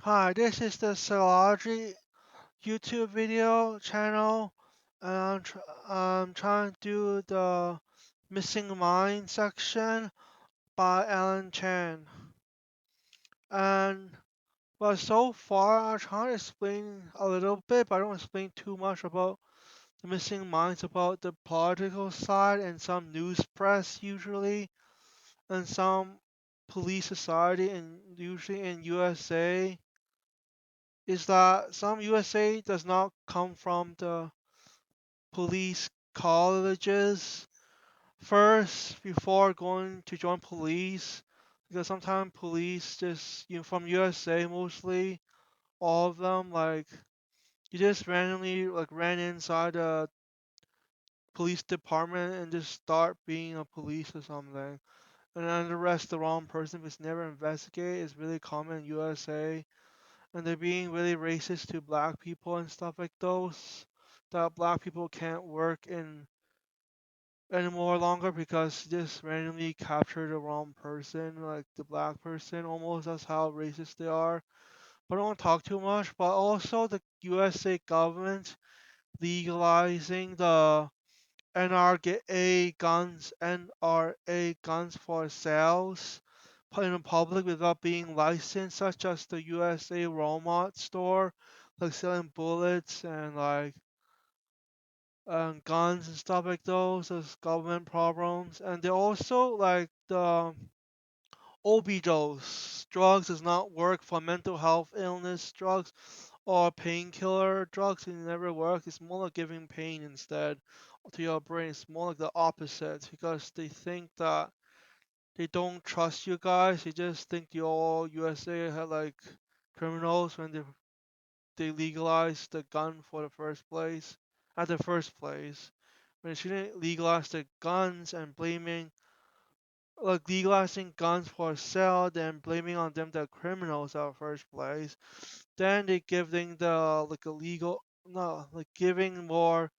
Hi, this is the Sociology YouTube video channel, and I'm trying to do the Missing Mind section by Alan Chan. And but so far, I'm trying to explain a little bit, but I don't explain too much about the missing minds, about the political side and some news press usually, and some police society, and usually in USA is that some USA does not come from the police colleges first before going to join police, because sometimes police just from USA mostly, all of them, like you just randomly like ran inside the police department and just start being a police or something, and then arrest the wrong person if it's never investigated. It's really common in USA, and they're being really racist to black people and stuff like those. That black people can't work in anymore longer because just randomly captured the wrong person, like the black person almost. That's how racist they are. But I don't want to talk too much. But also the USA government legalizing the NRA guns for sales put in the public without being licensed, such as the USA Walmart store, like selling bullets and like guns and stuff like those government problems. And they also like the overdose drugs does not work for mental health illness drugs or painkiller drugs. It never work. It's more like giving pain instead to your brain. It's more like the opposite because they think that they don't trust you guys. They just think you all USA have like criminals when they legalized the gun for the first place. At the first place, when they shouldn't legalize the guns and blaming like legalizing guns for sale, then blaming on them the criminals at first place. Then they giving the like illegal no like giving more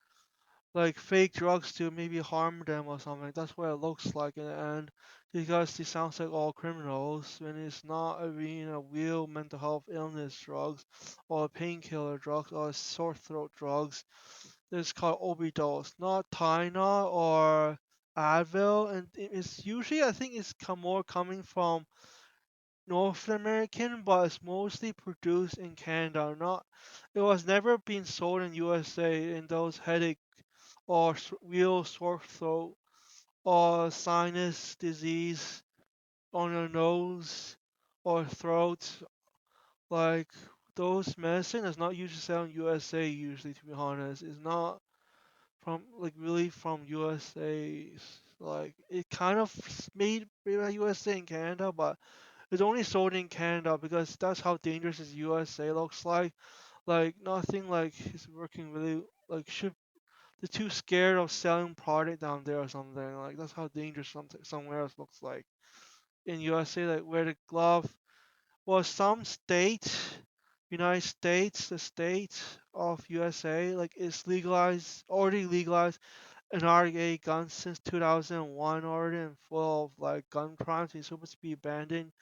like fake drugs to maybe harm them or something. That's what it looks like in the end, because it sounds like all criminals when it's not a real mental health illness drugs or painkiller drugs or sore throat drugs. It's called overdose, not Tylenol or Advil, and it's usually I think it's more coming from North American, but it's mostly produced in Canada. Not, it was never been sold in USA in those headache or real sore throat or sinus disease on your nose or throat. Like those medicine is not usually sold in USA. Usually, to be honest, it's not from like really from USA. Like it kind of made by USA in Canada, but it's only sold in Canada because that's how dangerous is USA looks like. Like nothing like is working really like should they're too scared of selling product down there or something. Like that's how dangerous something somewhere else looks like. In USA, like where the glove was some states, United States, the state of USA, like it's legalized already legalized NRA guns since 2001 already and full of like gun crimes. It's supposed to be abandoning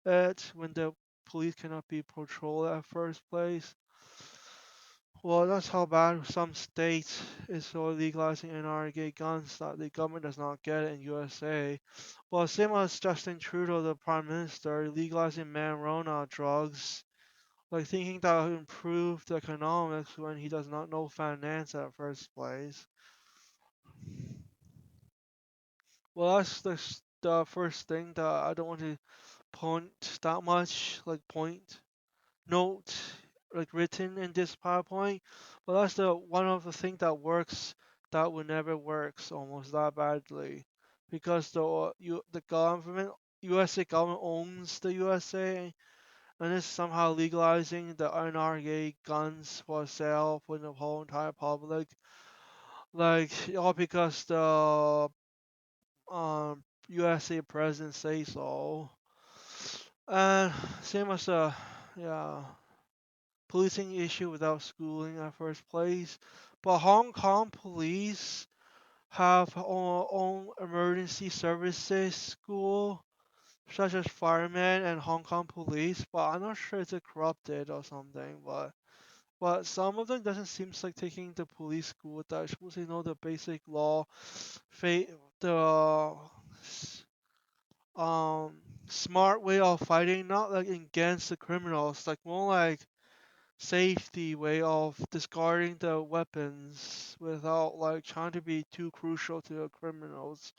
it when the police cannot be patrolled at first place. Well, that's how bad some states is for legalizing NRA guns that the government does not get it in USA. Well, same as Justin Trudeau, the Prime Minister, legalizing marijuana drugs, like thinking that will improve the economics when he does not know finance at first place. Well, that's the first thing that I don't want to point that much, like point note like written in this PowerPoint. But that's the one of the things that works that will never works almost that badly, because the government USA government owns the USA and is somehow legalizing the NRA guns for sale for the whole entire public. Like all because the USA president say so. And same as the yeah policing issue without schooling at first place. But Hong Kong police have own emergency services school such as firemen and Hong Kong police, but I'm not sure it's corrupted or something. But some of them doesn't seem like taking the police school that are supposed to know the basic law, fa- the um smart way of fighting, not like against the criminals, like more like safety way of discarding the weapons without like trying to be too crucial to the criminals.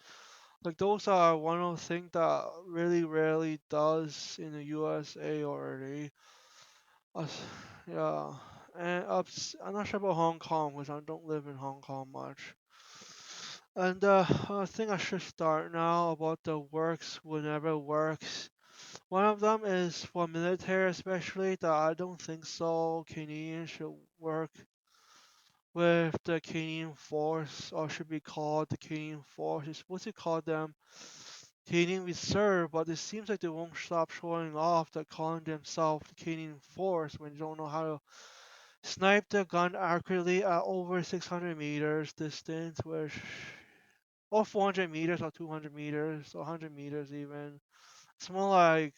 Like those are one of the things that really rarely does in the USA already. Us, yeah, and I'm not sure about Hong Kong because I don't live in Hong Kong much. And I think I should start now about the works whenever it works. One of them is for military, especially that I don't think so. Canadians should work with the Canadian Force, or should be called the Canadian Force. You're supposed to call them Canadian Reserve, but it seems like they won't stop showing off that calling themselves the Canadian Force when you don't know how to snipe the gun accurately at over 600 meters distance, which or 400 meters or 200 meters or 100 meters even. It's more like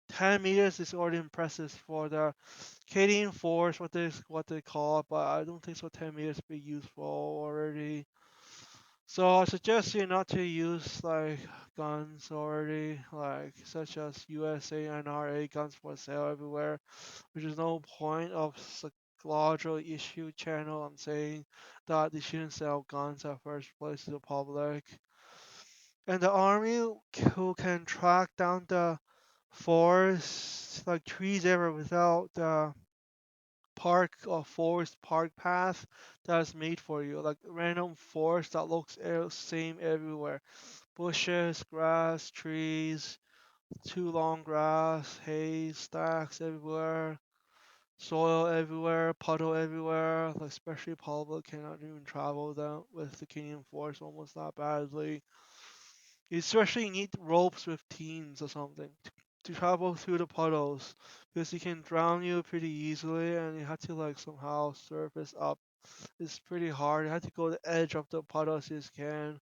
10 meters is already impressive for the Canadian Force, what they call it, but I don't think so 10 meters be useful already. So I suggest you not to use like guns already, like such as USA NRA guns for sale everywhere, which is no point of psychological issue channel. I'm saying that they shouldn't sell guns at first place to the public. And the army who can track down the forest, like trees ever without the park or forest park path that's made for you, like random forest that looks same everywhere. Bushes, grass, trees, too long grass, hay stacks everywhere, soil everywhere, puddle everywhere. Like especially public cannot even travel down with the Canadian forest almost that badly. You especially need ropes with teams or something to travel through the puddles because he can drown you pretty easily and you have to like somehow surface up. It's pretty hard. You have to go to the edge of the puddles as you can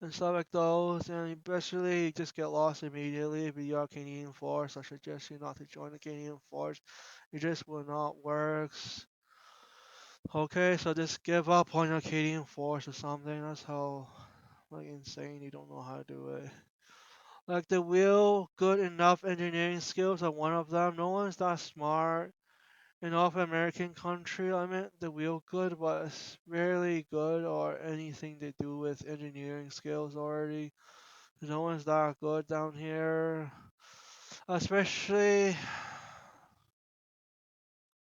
and stuff like those. And especially you just get lost immediately if you're a Canadian Force. I suggest you not to join the Canadian Force. It just will not work. Okay, so just give up on your Canadian Force or something. That's how like insane you don't know how to do it. Like the real good enough engineering skills are one of them. No one's that smart in North American country. I mean, the real good, but it's rarely good or anything to do with engineering skills already. No one's that good down here. Especially,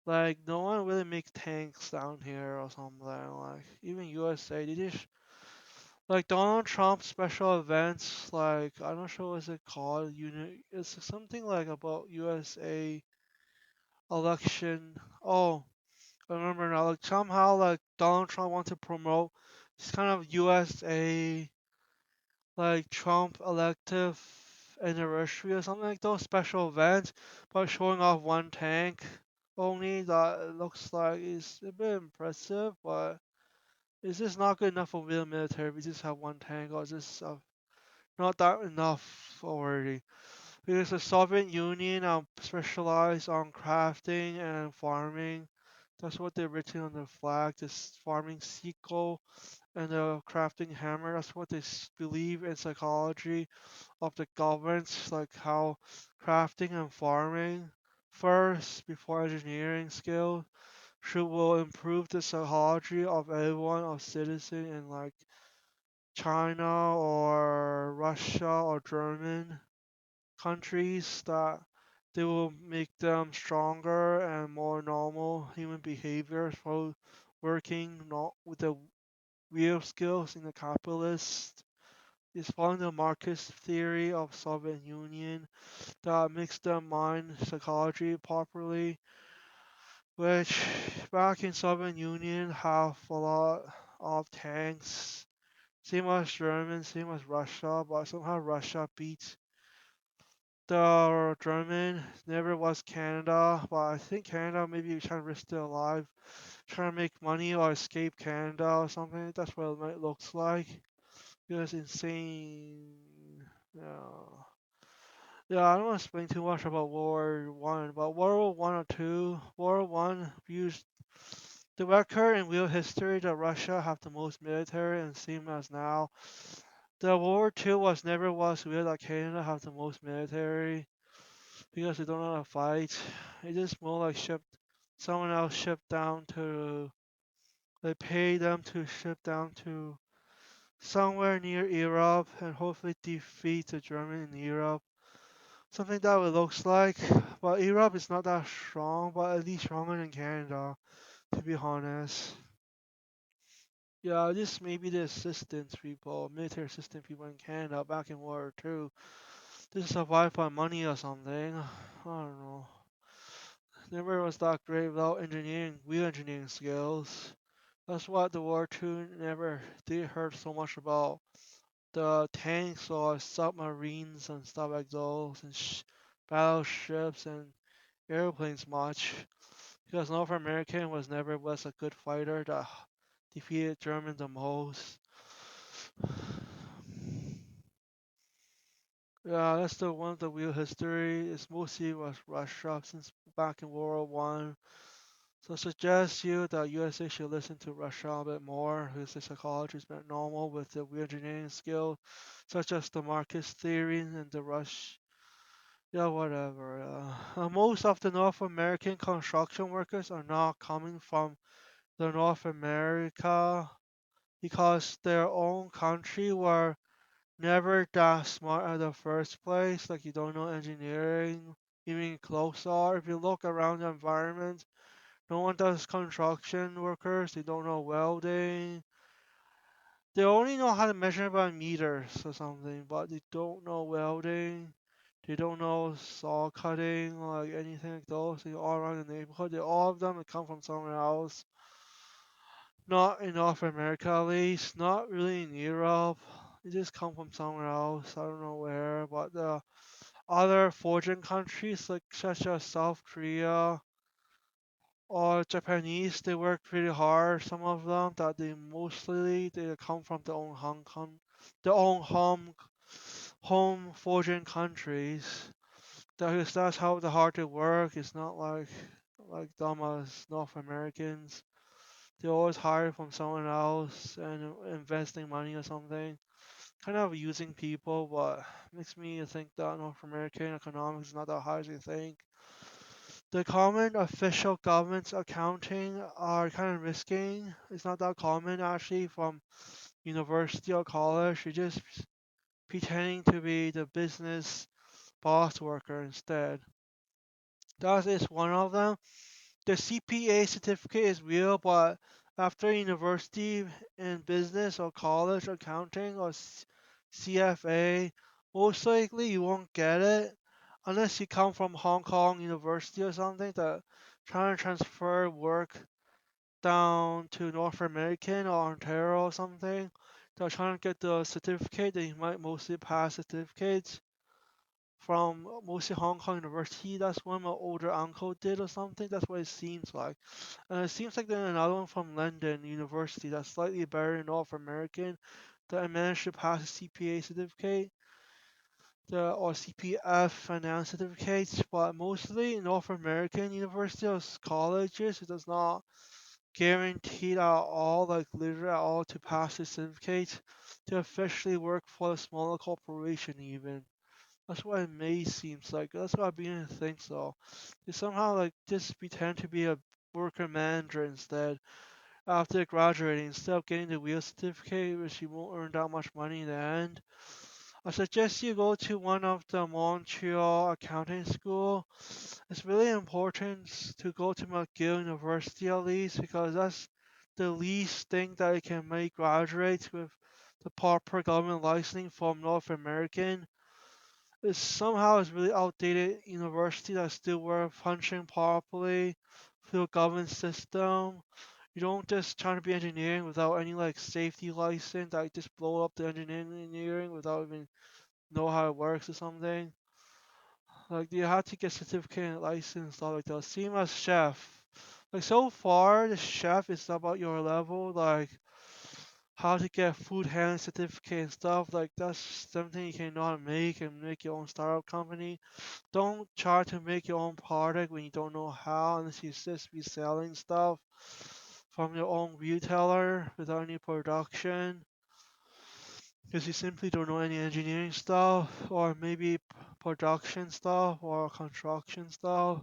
like, no one really makes tanks down here or something. Like, even USA, they just like Donald Trump special events, like I'm not sure what's it called. It's something like about USA election. Oh, I remember now. Like somehow, like Donald Trump wants to promote this kind of USA like Trump elective anniversary or something like those special events, by showing off one tank only. That it looks like is a bit impressive, but is this not good enough for real military? We just have one tank, or is this not that enough already? Because the Soviet Union specialized on crafting and farming. That's what they're written on the flag. This farming sickle and the crafting hammer. That's what they believe in psychology of the governments, like how crafting and farming first before engineering skill should will improve the psychology of everyone, of citizen in like China or Russia or German countries, that they will make them stronger and more normal human behaviors for working not with the real skills in the capitalist is following the Marxist theory of Soviet Union that makes them mind psychology properly, which back in Soviet Union have a lot of tanks, same as Germany, same as Russia, but somehow Russia beats the German. Never was Canada, but I think Canada maybe trying to risk their life, trying to make money or escape Canada or something. That's what it might looks like. It was insane. Yeah. Yeah, I don't want to explain too much about World War One, but World War One or Two, World War One used the record in real history that Russia have the most military and same as now. The World War Two never was real that Canada have the most military because they don't know how to fight. It is more like someone else shipped down to they pay them to ship down to somewhere near Europe and hopefully defeat the German in Europe. Something that it looks like, but Europe is not that strong, but at least stronger than Canada, to be honest. Yeah, this may be the assistance people, military assistant people in Canada back in World War Two. This survived by money or something. I don't know. Never was that great without engineering, real engineering skills. That's what the War Two never did hurt so much about the tanks or submarines and stuff like those, and battleships and airplanes much. Because North American was never a good fighter that defeated German the most. Yeah, that's the one of the real history. It's mostly was Russia since back in World War One. So I suggest you that USA should listen to Russia a bit more because the psychology is bit normal with the real engineering skill, such as the Marcus theory and the Rush. Yeah, whatever. Most of the North American construction workers are not coming from the North America because their own country were never that smart in the first place. Like you don't know engineering, even closer. If you look around the environment, no one does construction workers. They don't know welding. They only know how to measure by meters or something, but they don't know welding. They don't know saw cutting or like anything like those. They all around the neighborhood. They all of them come from somewhere else. Not in North America at least, not really in Europe. They just come from somewhere else. I don't know where, but the other forging countries like such as South Korea or Japanese, they work pretty hard. Some of them that they come from their own Hong Kong, their own home forging countries. That's how the hard they work. It's not like dumb as North Americans. They always hire from someone else and investing money or something. Kind of using people, but makes me think that North American economics is not that high as you think. The common official government's accounting are kind of risking. It's not that common actually from university or college. You're just pretending to be the business boss worker instead. That is one of them. The CPA certificate is real, but after university in business or college accounting or CFA, most likely you won't get it unless you come from Hong Kong University or something that trying to transfer work down to North American or Ontario or something. They're trying to get the certificate. They might mostly pass certificates from mostly Hong Kong University. That's what my older uncle did or something. That's what it seems like. And it seems like there's another one from London University that's slightly better in North American that I managed to pass a CPA certificate or CPF finance certificates, but mostly in North American university or colleges, it does not guarantee at all, like literally at all, to pass the certificate to officially work for a smaller corporation even. That's what it may seems like. That's what I begin to think so. They somehow like just pretend to be a worker manager instead after graduating instead of getting the real certificate, which you won't earn that much money in the end. I suggest you go to one of the Montreal accounting school. It's really important to go to McGill University at least because that's the least thing that it can make graduates with the proper government licensing from North American. It's somehow it's really outdated university that still work functioning properly through a government system. You don't just try to be engineering without any like safety license that just blow up the engineering without even know how it works or something. Like you have to get certificate and license stuff like that. Same as chef. Like so far the chef is about your level, like how to get food handling certificate and stuff. Like that's something you cannot make and make your own startup company. Don't try to make your own product when you don't know how, unless you just be selling stuff from your own retailer without any production, because you simply don't know any engineering stuff, or maybe production stuff, or construction stuff.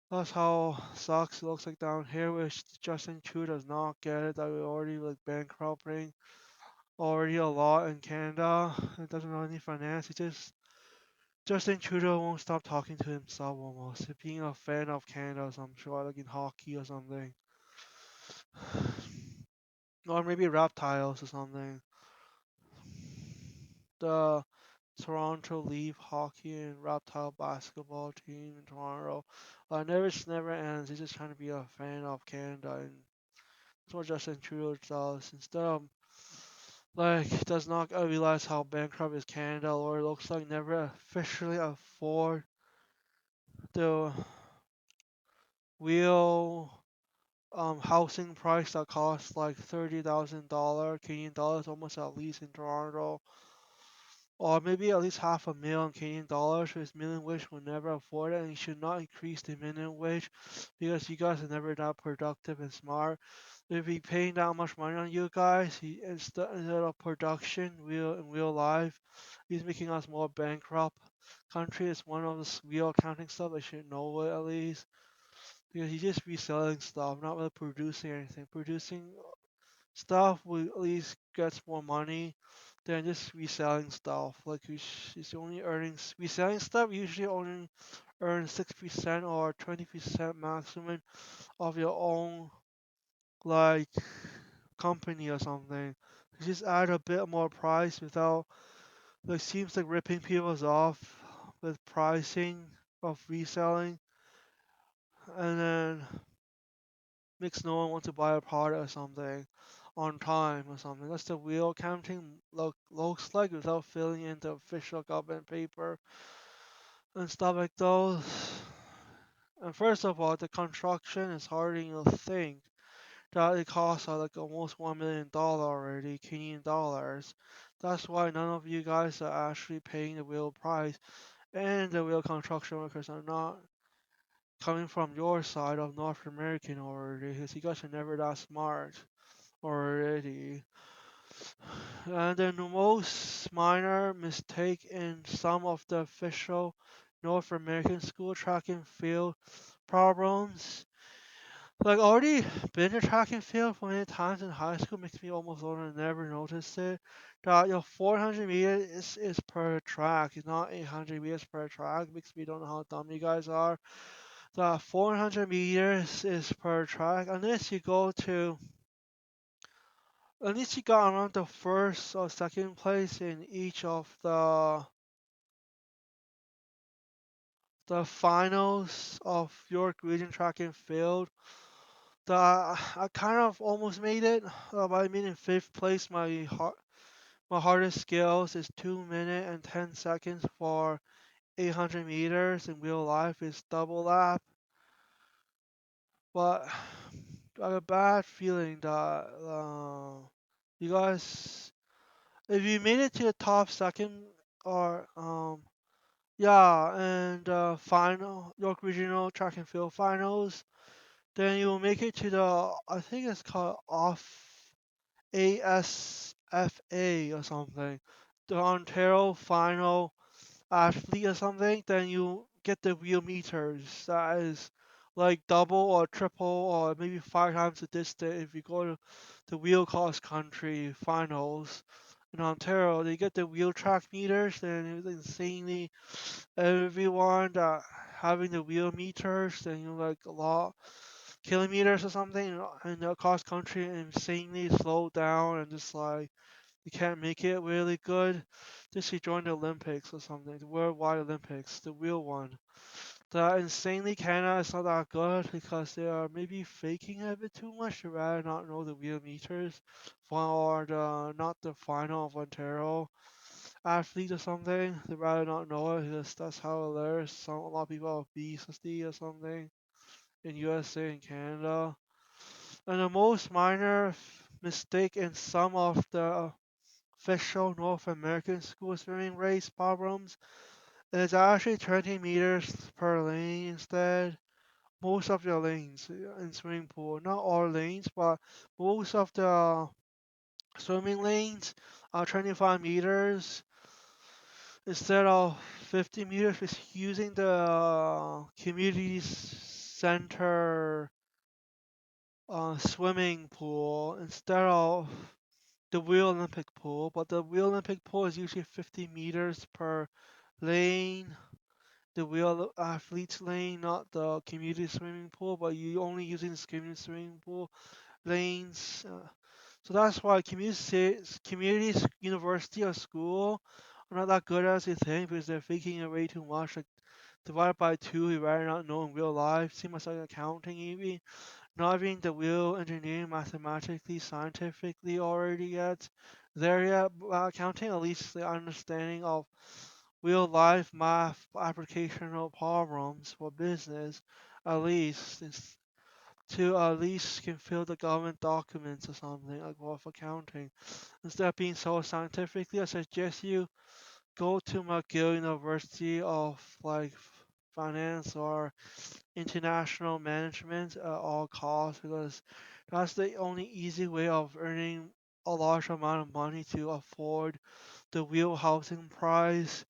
That's how sucks looks like down here, which Justin Chu does not get it, that we're already like bankrupting already a lot in Canada. It doesn't know any finance. It just Justin Trudeau won't stop talking to himself almost. Being a fan of Canada, so I'm sure, like in hockey or something, or maybe reptiles or something. The Toronto Leaf hockey and reptile basketball team in Toronto. Never ends. He's just trying to be a fan of Canada, and that's what Justin Trudeau does. Instead of does not realize how bankrupt is Canada, or it looks like never officially afford the real housing price that costs like $30,000 Canadian dollars, almost at least in Toronto, or maybe at least half a million Canadian dollars. His minimum wage will never afford it, and he should not increase the minimum wage because you guys are never that productive and smart. If he paying that much money on you guys, instead of production, in real life, he's making us more bankrupt country. It's one of the real accounting stuff. I should know it at least. Because he's just reselling stuff, not really producing anything. Producing stuff will at least gets more money than just reselling stuff. Like he's only earning reselling stuff. Usually only earn 6% or 20% maximum of your own like company or something. You just add a bit more price without like seems like ripping people's off with pricing of reselling, and then makes no one want to buy a product or something on time or something. That's the real accounting looks like without filling in the official government paper and stuff like those. And first of all, the construction is harder than you think. That it costs like almost $1 million already, Canadian dollars. That's why none of you guys are actually paying the real price, and the real construction workers are not coming from your side of North American already, because you guys are never that smart already. And then the most minor mistake in some of the official North American school track and field problems. Like already been to track and field for many times in high school, makes me almost want to never notice it. That your 400 meters is per track, it's not 800 meters per track. Makes me don't know how dumb you guys are. The 400 meters is per track, unless you got around the first or second place in each of the finals of York Region Track and Field. I kind of almost made it, but I mean in fifth place. My hardest skills is 2 minutes and 10 seconds for 800 meters. In real life, is double lap. But I have a bad feeling that you guys, if you made it to the top second or yeah, and final York Regional Track and Field Finals, then you'll make it to the, I think it's called off ASFA or something, the Ontario Final Athlete or something. Then you get the wheel meters. That is like double or triple or maybe 5 times the distance if you go to the wheel cross country finals in Ontario. They get the wheel track meters, then it's insanely everyone that having the wheel meters, then you like a lot kilometers or something in the cross country insanely slow down and just like you can't make it really good. Just you join the Olympics or something, the Worldwide Olympics, the real one. The insanely Canada is not that good because they are maybe faking it a bit too much. They rather not know the real meters for the not the final of Ontario athlete or something. They rather not know it because that's how it is. A lot of people have obesity or something in USA and Canada. And the most minor mistake in some of the official North American school swimming race problems is actually 20 meters per lane instead. Most of the lanes in swimming pool, not all lanes, but most of the swimming lanes are 25 meters instead of 50 meters. It's using the community center swimming pool instead of the real Olympic pool. But the real Olympic pool is usually 50 meters per lane. The real athletes lane, not the community swimming pool, but you only using the community swimming pool lanes. So that's why communities, university or school are not that good as you think because they're thinking it way too much. Like divided by two, you rather not know in real life. Same as like accounting, even not having the real engineering mathematically, scientifically already yet there yet. But accounting, at least the understanding of real life math applicational problems for business, at least to at least can fill the government documents or something like of accounting. Instead of being so scientifically, I suggest you go to McGill University of like finance or international management at all costs because that's the only easy way of earning a large amount of money to afford the real housing price.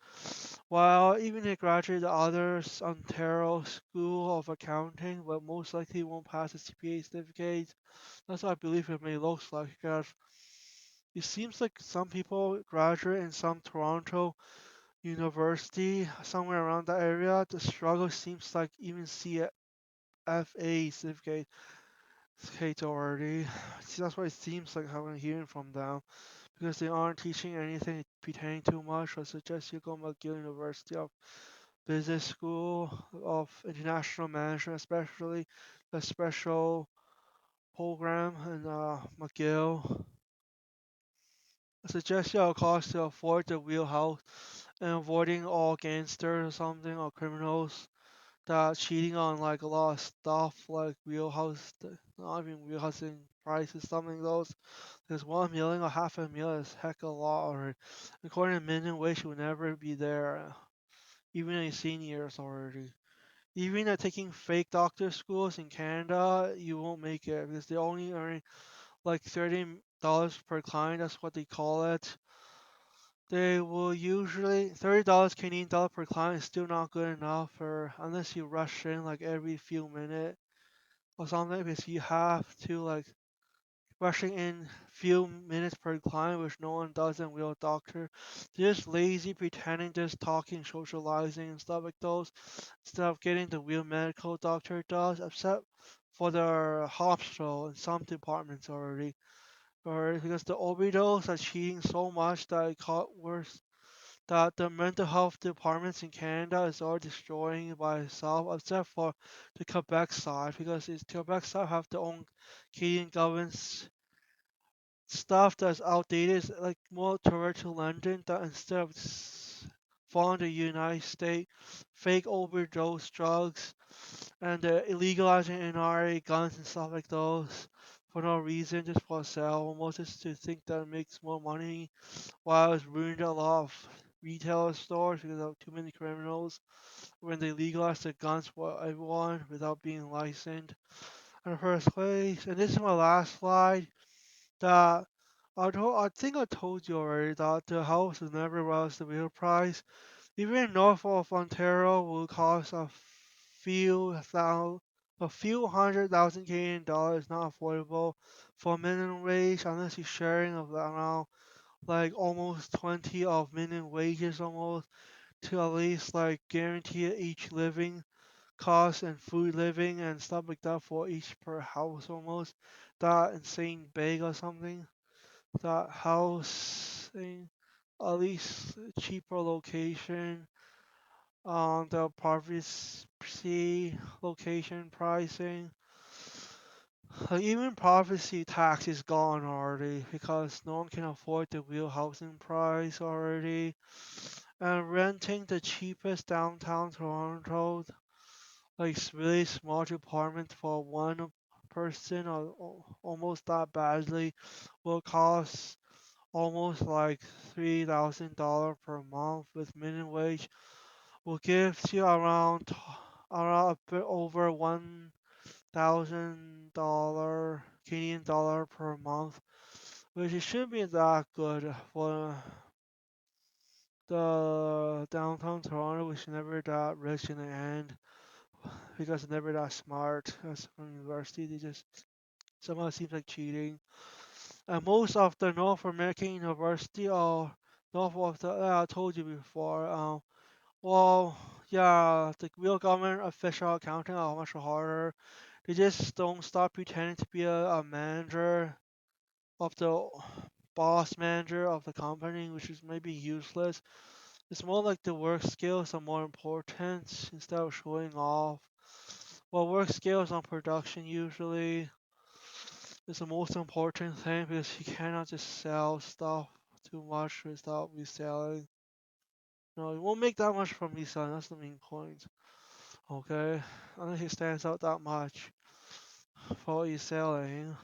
While even if graduate the others Ontario School of Accounting, but most likely won't pass the CPA certificate. That's what I believe it may looks like. Because it seems like some people graduate in some Toronto university, somewhere around that area. The struggle seems like even CFA certificate already. See, that's what it seems like how I'm hearing from them because they aren't teaching anything pertaining too much. I suggest you go to McGill University of Business School of International Management, especially the special program in McGill. I suggest you, of course, to afford the real health and avoiding all gangsters or something or criminals that cheating on like a lot of stuff like real house, not even real housing prices, something like those. There's 1 million or half a million is heck a lot, or according to minimum wage, will never be there, even in seniors already. Even at taking fake doctor schools in Canada, you won't make it because they only earn like $30 per client. That's what they call it. They will usually $30 Canadian dollar per client is still not good enough for unless you rush in like every few minutes or something because you have to like rushing in few minutes per client, which no one does in real doctor. They're just lazy, pretending, just talking, socializing, and stuff like those, instead of getting the real medical doctor does, except for the hospital and some departments already. Or because the OB-GYNs are cheating so much that it caught worse. That the mental health departments in Canada is all destroying by itself, except for the Quebec side, because it's Quebec side have their own Canadian government's stuff that's outdated, like more toward to London, that instead of following the United States, fake overdose drugs and illegalizing NRA guns and stuff like those for no reason, just for sale, almost just to think that it makes more money, while it's ruined a lot of retail stores because of too many criminals when they legalized the guns for everyone without being licensed in the first place. And this is my last slide that I think I told you already that the house will never rise the real price. Even north of Ontario will cost a few hundred thousand Canadian dollars, not affordable for minimum wage unless you're sharing of around like almost 20 of minimum wages almost to at least like guarantee each living cost and food living and stuff like that for each per house almost. That insane big or something that housing at least cheaper location on the privacy location pricing. Even privacy tax is gone already because no one can afford the real housing price already. And renting the cheapest downtown Toronto, like really small apartment for one person almost that badly will cost almost like $3,000 per month with minimum wage will give you around a bit over $1,000 Canadian dollar per month, which it shouldn't be that good for the downtown Toronto, which is never that rich in the end because it's never that smart as a university. They just somehow seems like cheating. And most of the North American university are north of the I told you before. Well, yeah, the real government official accounting are much harder. They just don't stop pretending to be a manager of the boss manager of the company, which is maybe useless. It's more like the work skills are more important instead of showing off. Well, work skills on production usually is the most important thing because you cannot just sell stuff too much without reselling. No, you won't make that much from reselling. That's the main point. Okay, I don't think it stands out that much for reselling.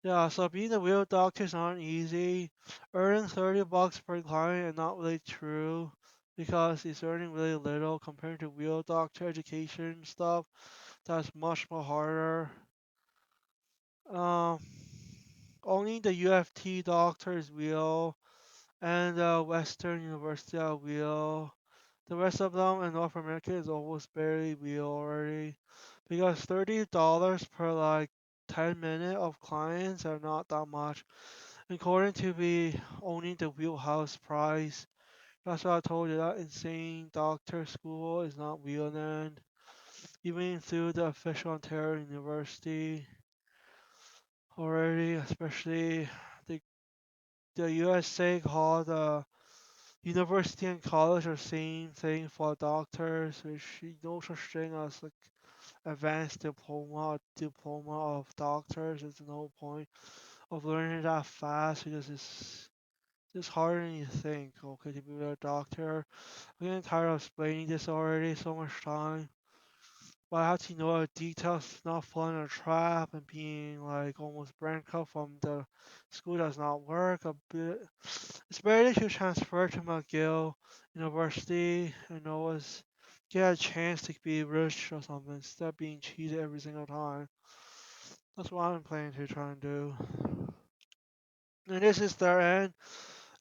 Yeah, so being a real doctor is not easy. Earning $30 per client is not really true because he's earning really little compared to real doctor education stuff. That's much more harder. Um, Only the UFT doctor is real, and Western University are real. The rest of them in North America is almost barely real already, because $30 per like 10 minutes of clients are not that much. According to be only the wheelhouse price. That's why I told you that insane doctor school is not real then. Even through the official Ontario University already, especially the USA called the university and college are same thing for doctors, which no such thing as like advanced diploma or diploma of doctors. There's no point of learning that fast because it's harder than you think, okay, to be a doctor. I'm getting tired of explaining this already so much time. But I have to know the details, not falling in a trap and being like almost handcuffed from the school does not work a bit. It's better to transfer to McGill University and always get a chance to be rich or something instead of being cheated every single time. That's what I'm planning to try and do. And this is their end.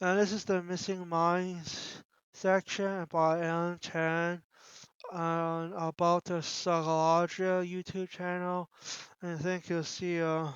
And this is the Missing Minds section by Alan Chan and about the Sociology YouTube channel. And thank you. See ya.